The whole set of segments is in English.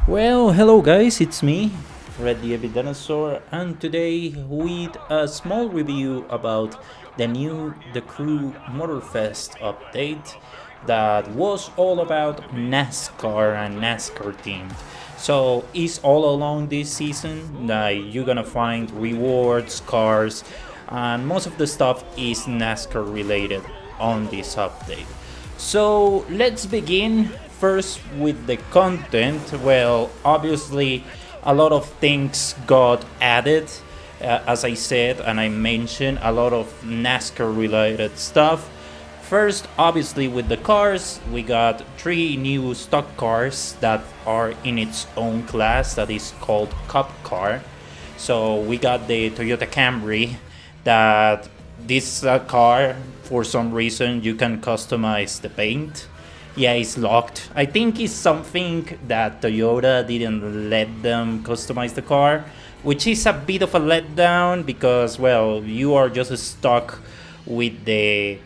Well, hello guys, it's me, Red the Avid Dinosaur, and today with a small review about the Crew Motorfest update that was all about NASCAR and NASCAR themed. So it's all along this season that you're gonna find rewards, cars, and most of the stuff is NASCAR related on this update. So let's begin first with the content. Well, obviously, a lot of things got added. As I said and I mentioned, a lot of NASCAR related stuff. First, obviously, with the cars, we got three new stock cars that are in its own class that is called Cup Car. So we got the Toyota Camry that this car, for some reason, you can customize the paint. Yeah, it's locked. I think it's something that Toyota didn't let them customize the car, which is a bit of a letdown because, well, you are just stuck with the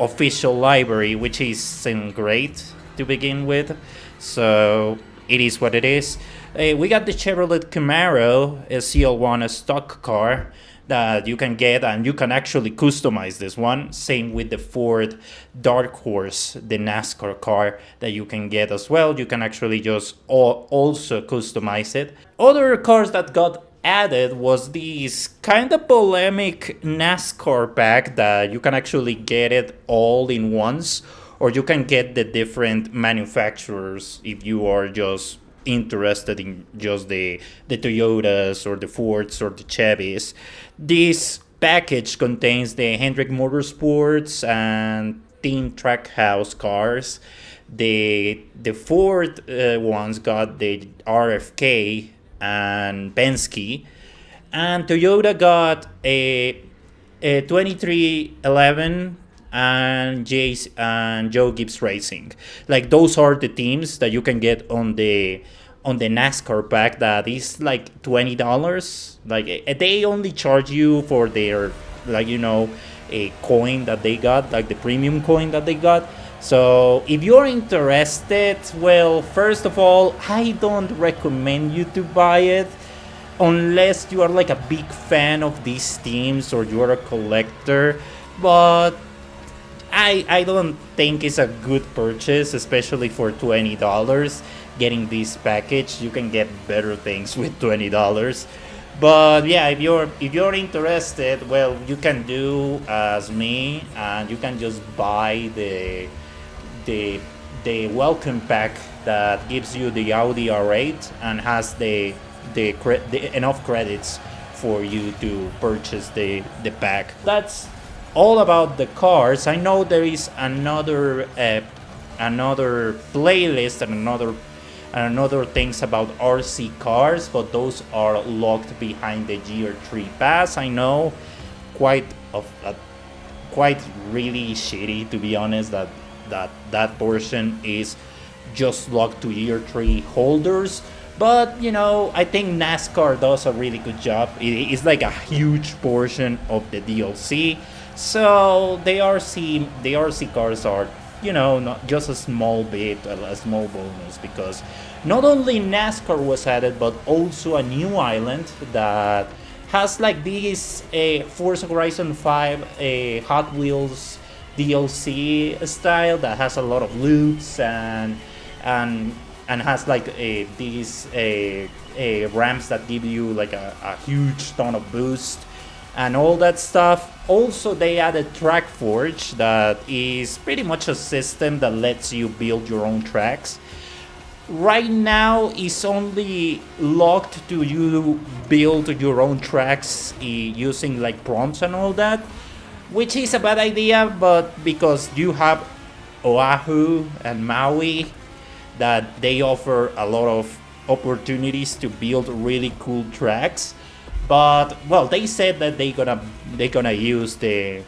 official library, which isn't great to begin with. So it is what it is. We got the Chevrolet Camaro, a CL1, a stock car that you can get, and you can actually customize this one. Same with the Ford Dark Horse, the NASCAR car that you can get as well. You can actually just also customize it. Other cars that got added was this kind of polemic NASCAR pack that you can actually get it all in once, or you can get the different manufacturers if you are just interested in just the Toyotas or the Fords or the Chevys. This package contains the Hendrick Motorsports and Team Trackhouse cars. The Ford ones got the RFK and Penske, and Toyota got a 2311 and Joe Gibbs Racing. Like, those are the teams that you can get on the NASCAR pack that is like $20. Like, they only charge you for their, like, a coin that they got, like the premium coin that they got. So if you're interested, well, first of all, I don't recommend you to buy it unless you are like a big fan of these teams or you're a collector. But I don't think it's a good purchase, especially for $20. Getting this package, you can get better things with $20. But yeah, if you're interested, well, you can do as me, and you can just buy the welcome pack that gives you the Audi R8 and has the enough credits for you to purchase the pack. That's all about the cars. I know there is another playlist and another things about RC cars, but those are locked behind the Gear 3 pass. I know, quite really shitty, to be honest, that portion is just locked to Gear 3 holders. But I think NASCAR does a really good job. It's like a huge portion of the DLC. So the RC cars are, not just a small bit, a small bonus, because not only NASCAR was added, but also a new island that has like this Forza Horizon 5 Hot Wheels DLC style that has a lot of loops and has like these ramps that give you like a huge ton of boost and all that stuff. Also, they added Track Forge, that is pretty much a system that lets you build your own tracks. Right now, it's only locked to you build your own tracks using like prompts and all that, which is a bad idea, but because you have Oahu and Maui, that they offer a lot of opportunities to build really cool tracks. But well, they said that they're gonna use they're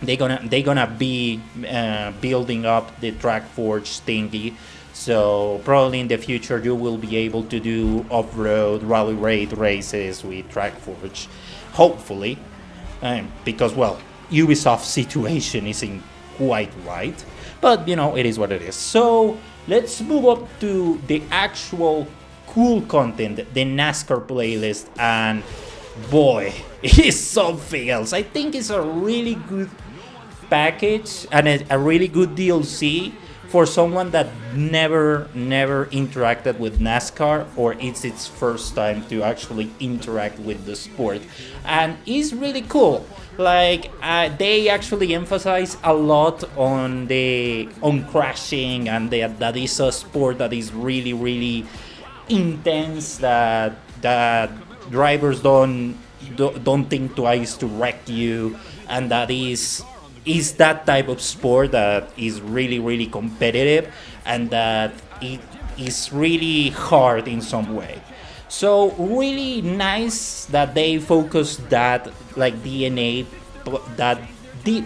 gonna be building up the Track Forge thingy. So probably in the future you will be able to do off-road rally raid races with Track Forge, hopefully, because well, Ubisoft's situation isn't quite right, but it is what it is. So let's move up to the actual cool content, the NASCAR playlist, and boy, it is something else. I think it's a really good package and a really good DLC for someone that never interacted with NASCAR, or it's its first time to actually interact with the sport, and it's really cool. Like they actually emphasize a lot on crashing, and that is a sport that is really intense, that drivers don't think twice to wreck you, and that is that type of sport that is really competitive, and that it is really hard in some way. So really nice that they focus that like DNA, that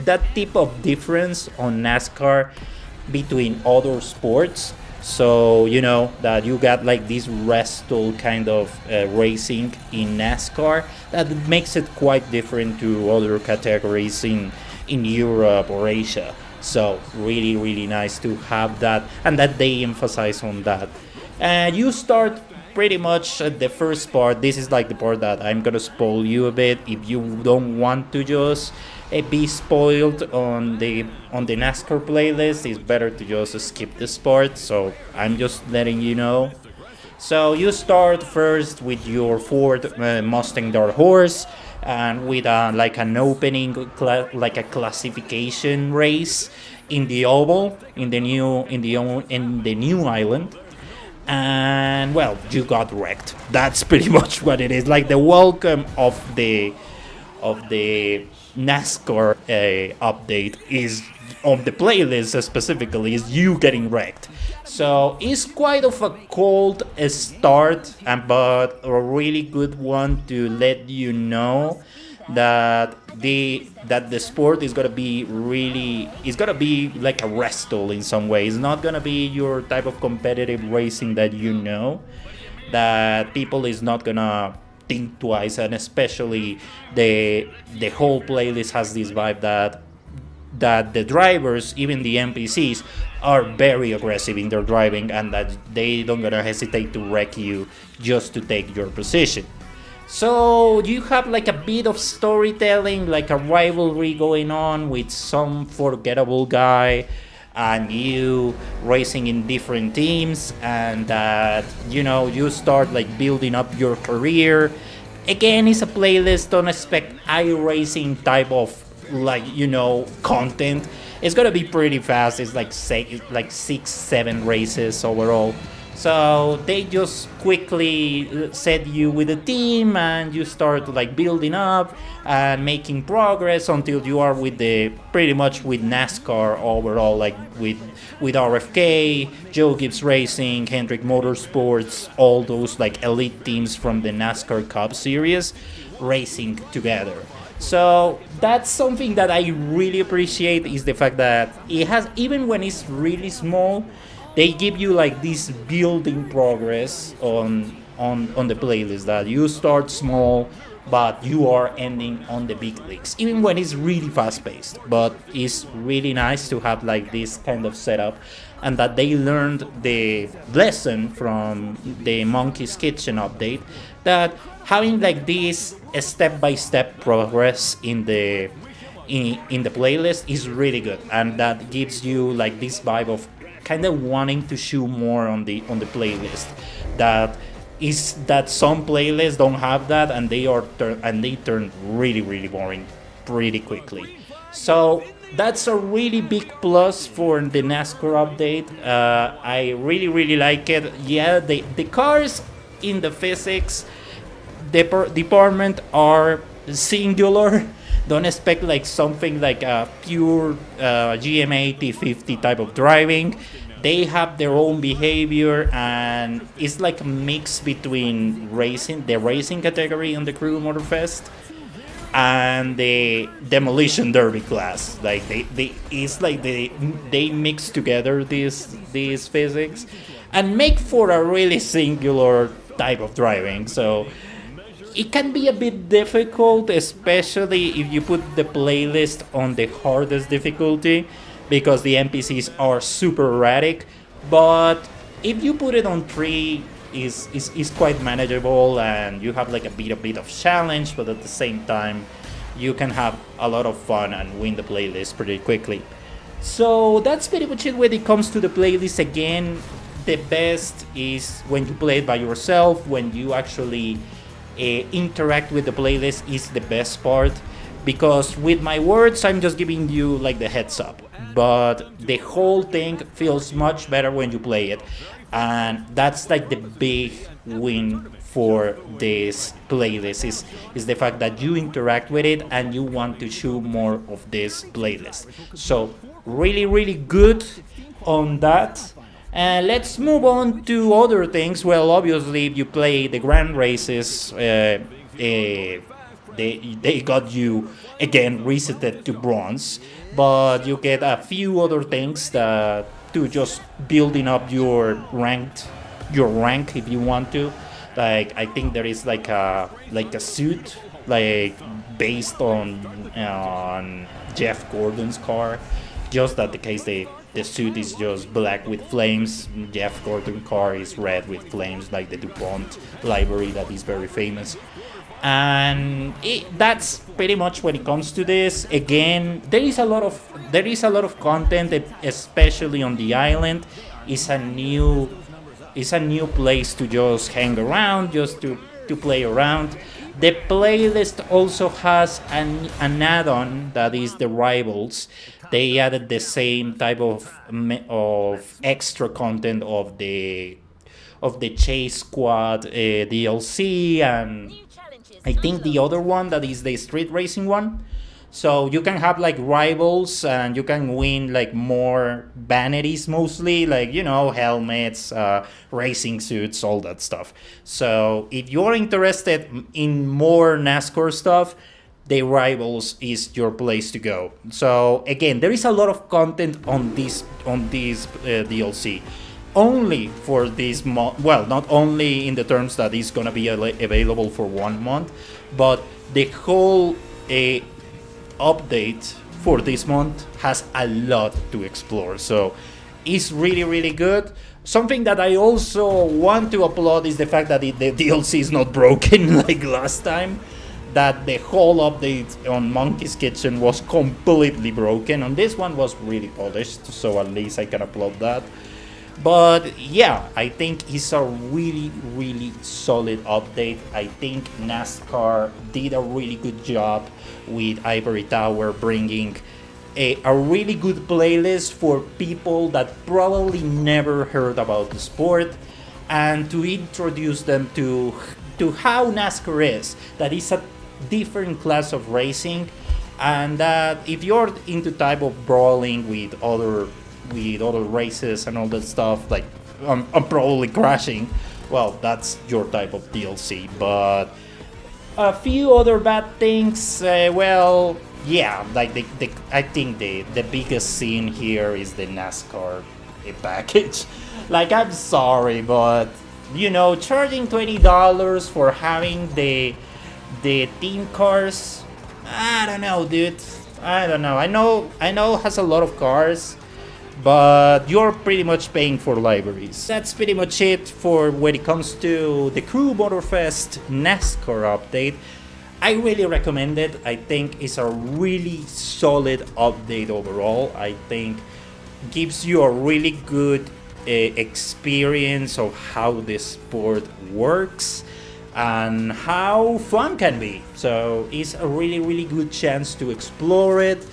that type of difference on NASCAR between other sports. So you know that you got like this wrestle kind of racing in NASCAR that makes it quite different to other categories in Europe or Asia. So really nice to have that, and that they emphasize on that. And you start pretty much at the first part. This is like the part that I'm gonna spoil you a bit. If you don't want to just be spoiled on the NASCAR playlist, it's better to just skip this part. So I'm just letting you know. So you start first with your Ford Mustang Dark Horse, and with like an opening, like a classification race in the oval in the new island. And well, you got wrecked. That's pretty much what it is. Like the welcome of the NASCAR update is on the playlist specifically is you getting wrecked. So it's quite of a cold start, but a really good one to let you know that the sport is gonna be really, it's gonna be like a wrestle in some way. It's not gonna be your type of competitive racing that you know, that people is not gonna think twice, and especially the whole playlist has this vibe that the drivers, even the NPCs, are very aggressive in their driving, and that they don't gonna hesitate to wreck you just to take your position. So you have like a bit of storytelling, like a rivalry going on with some forgettable guy, and you racing in different teams, and that you start like building up your career. Again, it's a playlist. Don't expect iRacing type of content. It's gonna be pretty fast. It's like six, seven races overall. So they just quickly set you with a team, and you start like building up and making progress until you are with pretty much with NASCAR overall, like with RFK, Joe Gibbs Racing, Hendrick Motorsports, all those like elite teams from the NASCAR Cup Series racing together. So that's something that I really appreciate, is the fact that it has, even when it's really small, they give you like this building progress on the playlist, that you start small but you are ending on the big leagues, even when it's really fast paced. But it's really nice to have like this kind of setup, and that they learned the lesson from the Monkey's Kitchen update, that having like this step by step progress in the playlist is really good, and that gives you like this vibe of kind of wanting to show more on the playlist. That some playlists don't have that, and they turn really boring pretty quickly. So that's a really big plus for the NASCAR update. I really like it. Yeah, the cars in the physics department are singular. Don't expect like something like a pure GMA T50 type of driving. They have their own behavior, and it's like a mix between the racing category on the Crew Motorfest, and the demolition derby class. Like they mix together these physics and make for a really singular type of driving. So it can be a bit difficult, especially if you put the playlist on the hardest difficulty, because the NPCs are super erratic. But if you put it on 3, is quite manageable, and you have like a bit of challenge, but at the same time you can have a lot of fun and win the playlist pretty quickly. So that's pretty much it when it comes to the playlist. Again, the best is when you play it by yourself, when you actually interact with the playlist is the best part, because with my words I'm just giving you like the heads up, but the whole thing feels much better when you play it, and that's like the big win for this playlist is the fact that you interact with it and you want to show more of this playlist. So really good on that. And let's move on to other things. Well, obviously, if you play the grand races, they got you again resetted to bronze, but you get a few other things that to just building up your rank if you want to. Like I think there is like a suit like based on Jeff Gordon's car. Just that the case the suit is just black with flames. Jeff Gordon car is red with flames, like the DuPont library that is very famous. And that's pretty much when it comes to this. Again, there is a lot of content, especially on the island. It's a new place to just hang around, just to play around. The playlist also has an add-on that is the rivals. They added the same type of extra content of the Chase Squad DLC, and I think the other one that is the street racing one. So you can have like rivals and you can win like more vanities, mostly like, helmets, racing suits, all that stuff. So if you're interested in more NASCAR stuff, the rivals is your place to go. So again, there is a lot of content on this DLC. Only for this month, well, not only in the terms that it's gonna be available for 1 month, but the whole update for this month has a lot to explore. So it's really good. Something that I also want to applaud is the fact that the DLC is not broken like last time. That the whole update on Monkey's Kitchen was completely broken. On this one was really polished, so at least I can applaud that. But yeah, I think it's a really solid update. I think NASCAR did a really good job with Ivory Tower bringing a really good playlist for people that probably never heard about the sport, and to introduce them to how NASCAR is. That is a different class of racing, and that if you're into type of brawling with other races and all that stuff, like I'm probably crashing, well, that's your type of DLC. But a few other bad things, well, yeah, like I think the biggest sin here is the NASCAR package. Like, I'm sorry, but charging $20 for having the team cars, I don't know, dude. I don't know. I know it has a lot of cars, but you're pretty much paying for libraries. That's pretty much it for when it comes to the Crew Motorfest NASCAR update. I really recommend it. I think it's a really solid update overall. I think gives you a really good experience of how the sport works and how fun can be. So it's a really good chance to explore it,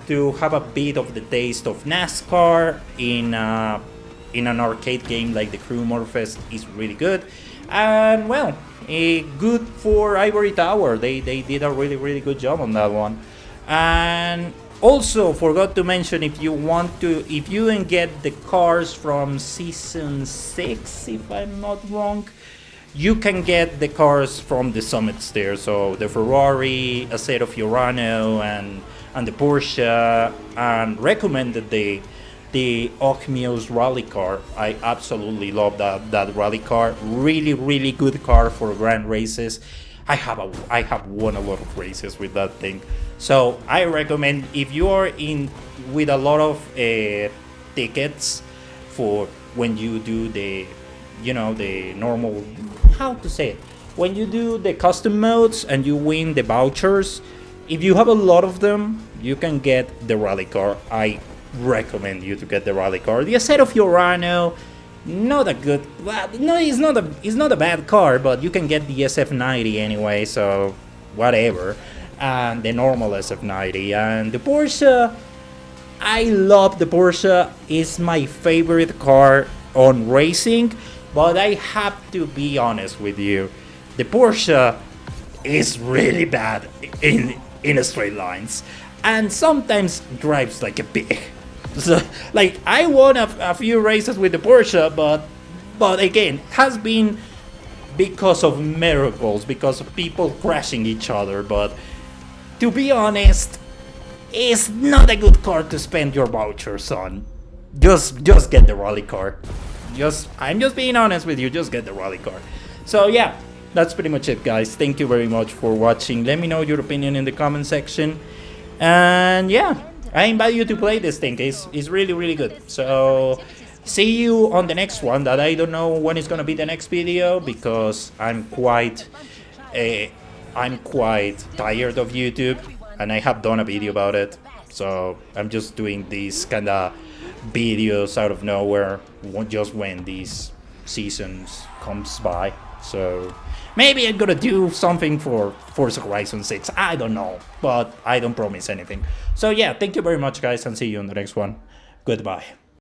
to have a bit of the taste of NASCAR in an arcade game like the Crew Motorfest is really good. And well, good for Ivory Tower. They did a really good job on that one. And also forgot to mention, if you can get the cars from season 6, if I'm not wrong, you can get the cars from the summits there. So the Ferrari, Aceto Fiorano, and the Porsche, and recommended the Ochmios rally car. I absolutely love that rally car. Really good car for grand races. I have won a lot of races with that thing. So I recommend, if you are in with a lot of tickets for when you do the, the normal, how to say it, when you do the custom modes and you win the vouchers. If you have a lot of them, you can get the rally car. I recommend you to get the rally car. The Assetto Fiorano, not a good, well, no, it's not a bad car, but you can get the SF90 anyway, so whatever. And the normal SF90 and the Porsche. I love the Porsche. It's my favorite car on racing, but I have to be honest with you. The Porsche is really bad in straight lines, and sometimes drives like a pig. So, like, I won a few races with the Porsche, but again, has been because of miracles, because of people crashing each other. But to be honest, it's not a good car to spend your vouchers on. Just get the rally car. I'm just being honest with you. Just get the rally car. So yeah, that's pretty much it, guys. Thank you very much for watching. Let me know your opinion in the comment section. And yeah, I invite you to play this thing. It's really, really good. So see you on the next one. That I don't know when it's gonna be the next video, because I'm quite tired of YouTube, and I have done a video about it. So I'm just doing these kind of videos out of nowhere, just when these seasons comes by. So maybe I'm gonna do something for Forza Horizon 6. I don't know, but I don't promise anything. So yeah, thank you very much, guys, and see you on the next one. Goodbye.